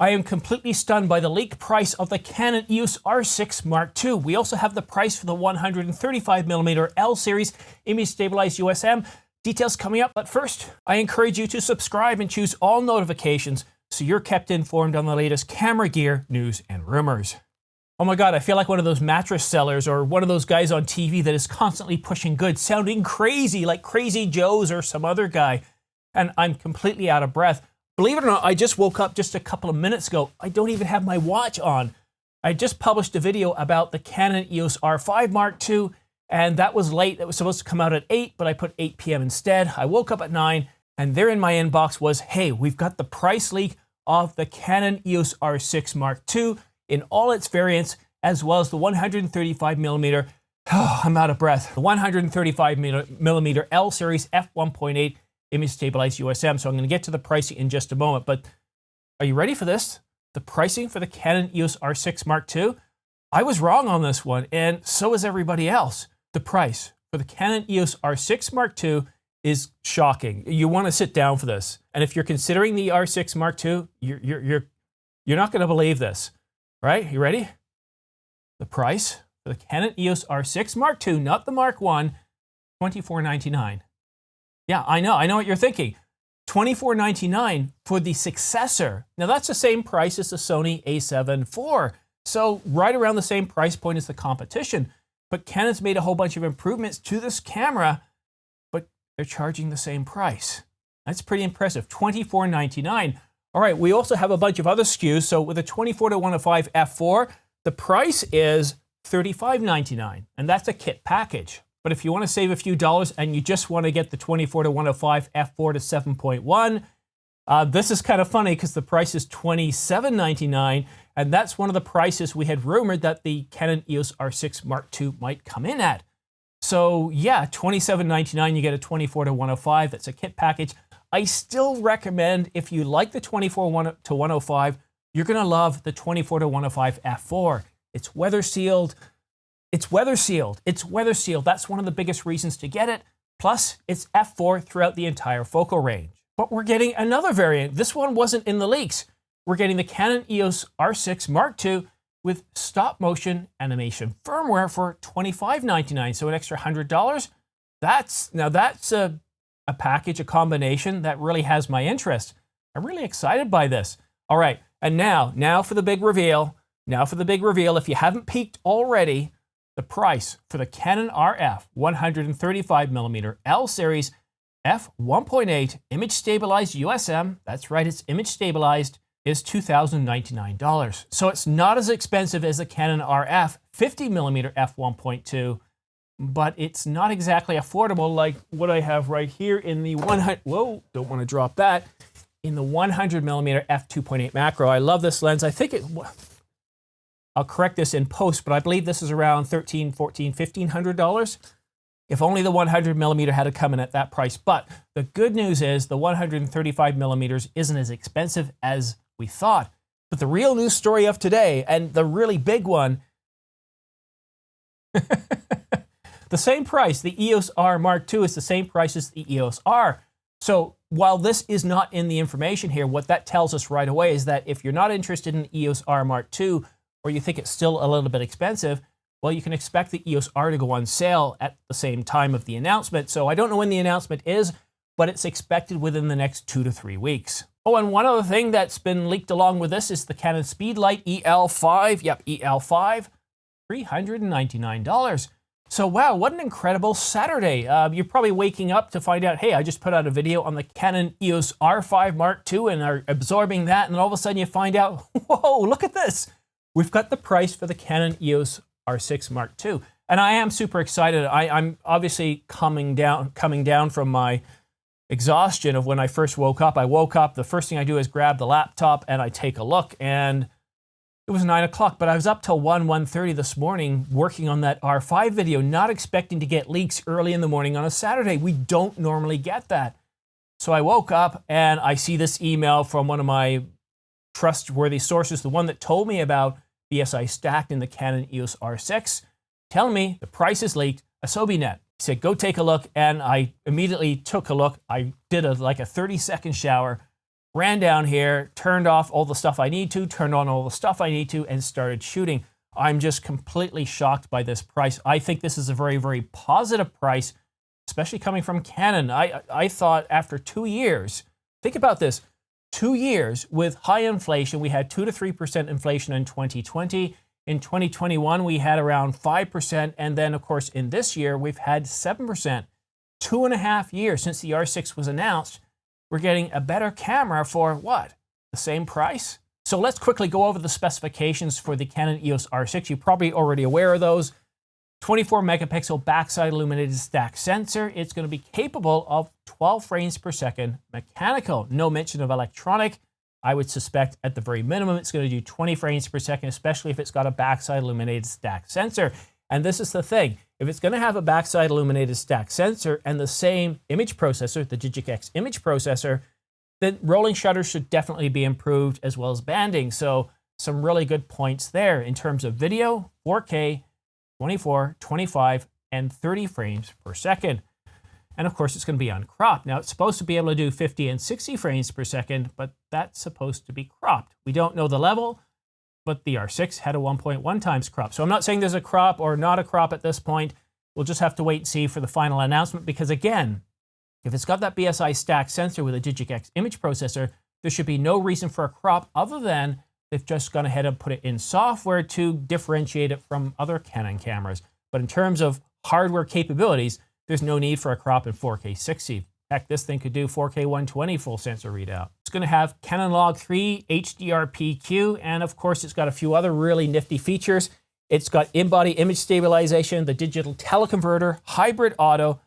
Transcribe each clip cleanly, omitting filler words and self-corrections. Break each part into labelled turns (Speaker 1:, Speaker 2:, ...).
Speaker 1: I am completely stunned by the leaked price of the Canon EOS R6 Mark II. We also have the price for the 135mm L series image stabilized USM. Details coming up, but first, I encourage you to subscribe and choose all notifications so you're kept informed on the latest camera gear, news, and rumors. Oh my God, I feel like one of those mattress sellers or one of those guys on TV that is constantly pushing goods, sounding crazy like Crazy Joe's or some other guy. And I'm completely out of breath. Believe it or not, I just woke up just a couple of minutes ago. I don't even have my watch on. I just published a video about the Canon EOS R5 Mark II, and that was late. It was supposed to come out at 8, but I put 8 p.m. instead. I woke up at 9, and there in my inbox was, hey, we've got the price leak of the Canon EOS R6 Mark II in all its variants, as well as the 135mm, I'm out of breath, the 135mm L series f1.8 image stabilized USM. So I'm going to get to the pricing in just a moment, but are you ready for this? The pricing for the Canon EOS R6 Mark II? I was wrong on this one, and so is everybody else. The price for the Canon EOS R6 Mark II is shocking. You want to sit down for this. And if you're considering the R6 Mark II, you're not going to believe this, right? You ready? The price for the Canon EOS R6 Mark II, not the Mark I, $24.99. Yeah, I know what you're thinking. $24.99 for the successor. Now that's the same price as the Sony a7 IV. So right around the same price point as the competition. But Canon's made a whole bunch of improvements to this camera, but they're charging the same price. That's pretty impressive, $24.99. All right, we also have a bunch of other SKUs. So with a 24-105 f4, the price is $35.99, and that's a kit package. But if you want to save a few dollars and you just want to get the 24-105 f4 to 7.1, this is kind of funny because the price is $27.99, and that's one of the prices we had rumored that the Canon EOS R6 Mark II might come in at. So yeah, $27.99, you get a 24-105, that's a kit package. I still recommend, if you like the 24-105, you're going to love the 24-105 f4. It's weather sealed. It's weather sealed. It's weather sealed. That's one of the biggest reasons to get it. Plus, it's f4 throughout the entire focal range. But we're getting another variant. This one wasn't in the leaks. We're getting the Canon EOS R6 Mark II with stop motion animation firmware for $25.99, so an extra $100. That's a package, a combination that really has my interest. I'm really excited by this. All right, and now for the big reveal. Now for the big reveal. If you haven't peeked already, the price for the Canon RF 135mm L series f1.8 image stabilized USM, that's right, it's image stabilized, is $2,099. So it's not as expensive as the Canon RF 50mm f1.2, but it's not exactly affordable like what I have right here in the 100, whoa, don't want to drop that, in the 100mm f2.8 macro. I love this lens. I think I'll correct this in post, but I believe this is around $1,300, $1,400, $1,500. If only the 100mm had to come in at that price. But the good news is the 135mm isn't as expensive as we thought. But the real news story of today, and the really big one, the same price, the EOS R Mark II is the same price as the EOS R. So while this is not in the information here, what that tells us right away is that if you're not interested in the EOS R Mark II, or you think it's still a little bit expensive, well, you can expect the EOS R to go on sale at the same time of the announcement. So I don't know when the announcement is, but it's expected within the next 2 to 3 weeks. Oh, and one other thing that's been leaked along with this is the Canon Speedlight EL5. Yep, EL5, $399. So wow, what an incredible Saturday. You're probably waking up to find out, hey, I just put out a video on the Canon EOS R5 Mark II and are absorbing that, and then all of a sudden you find out, whoa, look at this. We've got the price for the Canon EOS R6 Mark II. And I am super excited. I'm obviously coming down from my exhaustion of when I first woke up. I woke up, the first thing I do is grab the laptop and I take a look, and it was 9 o'clock, but I was up till 1:30 this morning working on that R5 video, not expecting to get leaks early in the morning on a Saturday. We don't normally get that. So I woke up and I see this email from one of my trustworthy sources, the one that told me about BSI stacked in the Canon EOS R6, telling me the price is leaked, Asobinet. He said, go take a look, and I immediately took a look. I did like a 30-second shower, ran down here, turned off all the stuff I need to, turned on all the stuff I need to, and started shooting. I'm just completely shocked by this price. I think this is a very, very positive price, especially coming from Canon. I thought after 2 years, think about this, 2 years with high inflation. We had 2 to 3% inflation in 2020. In 2021, we had around 5%. And then, of course, in this year, we've had 7%. 2.5 years since the R6 was announced, we're getting a better camera for what? The same price? So let's quickly go over the specifications for the Canon EOS R6. You're probably already aware of those. 24 megapixel backside illuminated stack sensor. It's going to be capable of 12 frames per second mechanical. No mention of electronic. I would suspect at the very minimum it's going to do 20 frames per second, especially if it's got a backside illuminated stack sensor. And this is the thing. If it's going to have a backside illuminated stack sensor and the same image processor, the DigicX image processor, then rolling shutter should definitely be improved, as well as banding. So some really good points there in terms of video, 4K, 24, 25, and 30 frames per second. And of course, it's going to be uncropped. Now, it's supposed to be able to do 50 and 60 frames per second, but that's supposed to be cropped. We don't know the level, but the R6 had a 1.1 times crop. So I'm not saying there's a crop or not a crop at this point. We'll just have to wait and see for the final announcement, because again, if it's got that BSI stack sensor with a DigicX image processor, there should be no reason for a crop other than they've just gone ahead and put it in software to differentiate it from other Canon cameras. But in terms of hardware capabilities, there's no need for a crop in 4K 60. Heck, this thing could do 4K 120 full sensor readout. It's going to have Canon Log 3 HDR-PQ, and of course, it's got a few other really nifty features. It's got in-body image stabilization, the digital Tele-Converter, hybrid auto,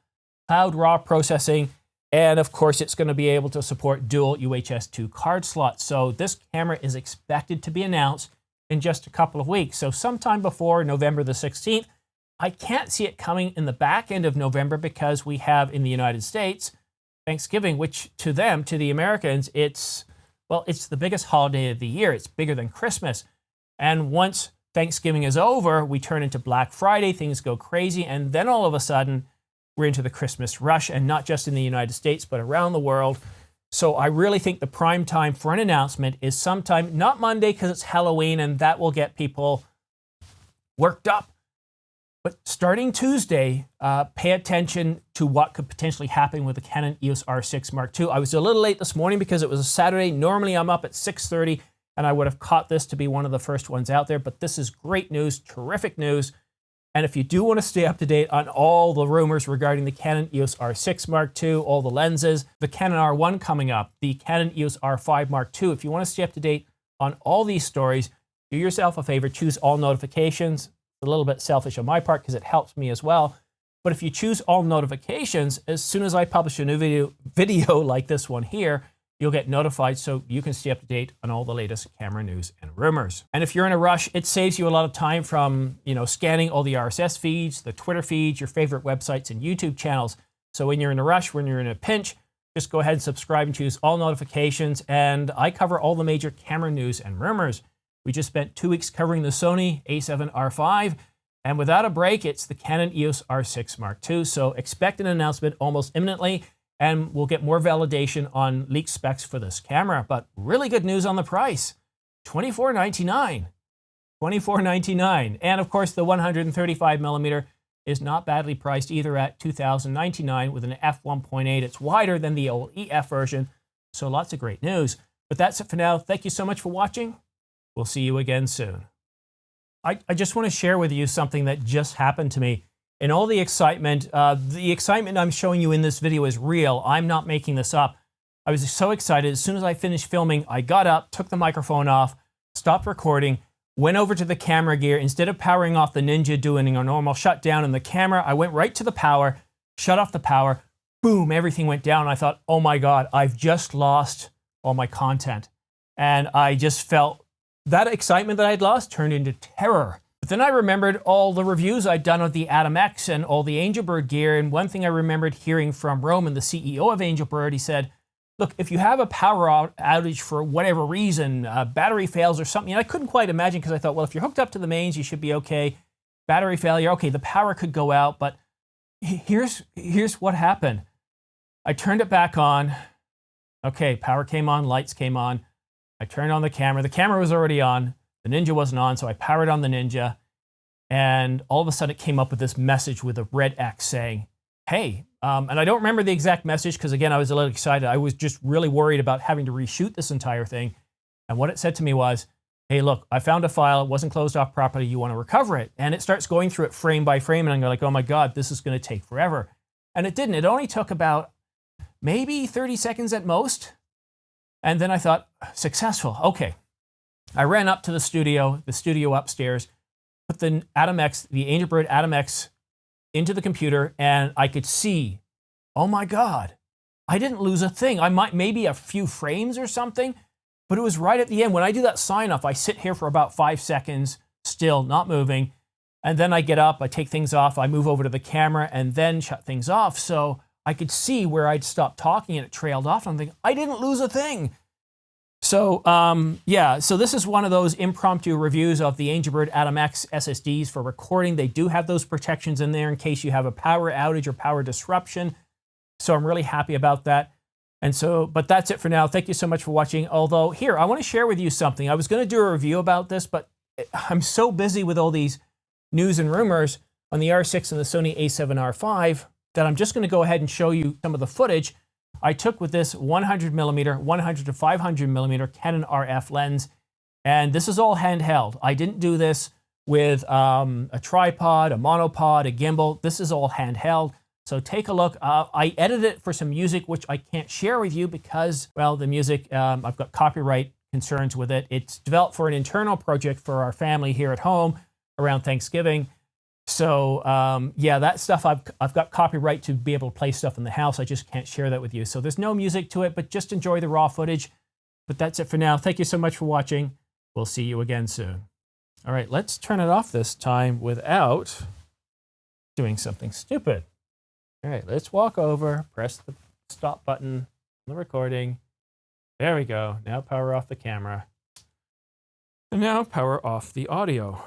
Speaker 1: cloud raw processing, and of course, it's going to be able to support dual UHS 2 card slots. So this camera is expected to be announced in just a couple of weeks. So sometime before November the 16th. I can't see it coming in the back end of November because we have in the United States Thanksgiving, which to them, to the Americans, it's the biggest holiday of the year. It's bigger than Christmas. And once Thanksgiving is over, we turn into Black Friday, things go crazy, and then all of a sudden, we're into the Christmas rush, and not just in the United States, but around the world. So I really think the prime time for an announcement is sometime, not Monday because it's Halloween, and that will get people worked up. But starting Tuesday, pay attention to what could potentially happen with the Canon EOS R6 Mark II. I was a little late this morning because it was a Saturday. Normally I'm up at 6:30, and I would have caught this to be one of the first ones out there. But this is great news, terrific news. And if you do want to stay up to date on all the rumors regarding the Canon EOS R6 Mark II, all the lenses, the Canon R1 coming up, the Canon EOS R5 Mark II, if you want to stay up to date on all these stories, do yourself a favor, choose all notifications. A little bit selfish on my part because it helps me as well. But if you choose all notifications, as soon as I publish a new video like this one here, you'll get notified so you can stay up to date on all the latest camera news and rumors. And if you're in a rush, it saves you a lot of time from, scanning all the RSS feeds, the Twitter feeds, your favorite websites and YouTube channels. So when you're in a rush, when you're in a pinch, just go ahead and subscribe and choose all notifications. And I cover all the major camera news and rumors. We just spent 2 weeks covering the Sony a7R5, and without a break, it's the Canon EOS R6 Mark II. So expect an announcement almost imminently, and we'll get more validation on leaked specs for this camera. But really good news on the price, $24.99. $24.99. And of course, the 135mm is not badly priced either at $2,099 with an f1.8. It's wider than the old EF version, so lots of great news. But that's it for now. Thank you so much for watching. We'll see you again soon. I just want to share with you something that just happened to me. In all the excitement I'm showing you in this video is real. I'm not making this up. I was so excited. As soon as I finished filming, I got up, took the microphone off, stopped recording, went over to the camera gear. Instead of powering off the Ninja doing a normal shutdown in the camera, I went right to the power, shut off the power, boom, everything went down. I thought, oh my God, I've just lost all my content. And I just felt that excitement that I'd lost turned into terror. But then I remembered all the reviews I'd done of the AtomX and all the Angelbird gear. And one thing I remembered hearing from Roman, the CEO of Angelbird, he said, look, if you have a power outage for whatever reason, battery fails or something, and I couldn't quite imagine because I thought, well, if you're hooked up to the mains, you should be okay. Battery failure, okay, the power could go out, but here's what happened. I turned it back on, Okay, power came on, lights came on. I turned on the camera. The camera was already on. The Ninja wasn't on, so I powered on the Ninja. And all of a sudden it came up with this message with a red X saying, hey, and I don't remember the exact message because, again, I was a little excited. I was just really worried about having to reshoot this entire thing. And what it said to me was, hey, look, I found a file. It wasn't closed off properly. You want to recover it? And it starts going through it frame by frame. And I'm like, oh, my God, this is going to take forever. And it didn't. It only took about maybe 30 seconds at most. And then I thought, successful. Okay. I ran up to the studio upstairs, put the AtomX, the Angelbird AtomX into the computer, and I could see, oh my God, I didn't lose a thing. I might maybe a few frames or something, but it was right at the end. When I do that sign off, I sit here for about 5 seconds, still not moving. And then I get up, I take things off, I move over to the camera and then shut things off. So I could see where I'd stopped talking and it trailed off. And I'm thinking, I didn't lose a thing. So yeah, so this is one of those impromptu reviews of the Angelbird AtomX SSDs for recording. They do have those protections in there in case you have a power outage or power disruption. So I'm really happy about that. And so, but that's it for now. Thank you so much for watching. Although here, I want to share with you something. I was going to do a review about this, but I'm so busy with all these news and rumors on the R6 and the Sony a7R5 that I'm just going to go ahead and show you some of the footage I took with this 100mm, 100 to 500mm Canon RF lens. And this is all handheld. I didn't do this with a tripod, a monopod, a gimbal. This is all handheld. So take a look. I edited it for some music, which I can't share with you because, well, the music, I've got copyright concerns with it. It's developed for an internal project for our family here at home around Thanksgiving. So yeah, that stuff, I've got copyright to be able to play stuff in the house. I just can't share that with you. So there's no music to it, but just enjoy the raw footage. But that's it for now. Thank you so much for watching. We'll see you again soon. All right, let's turn it off this time without doing something stupid. All right, let's walk over, press the stop button on the recording. There we go. Now power off the camera. And now power off the audio.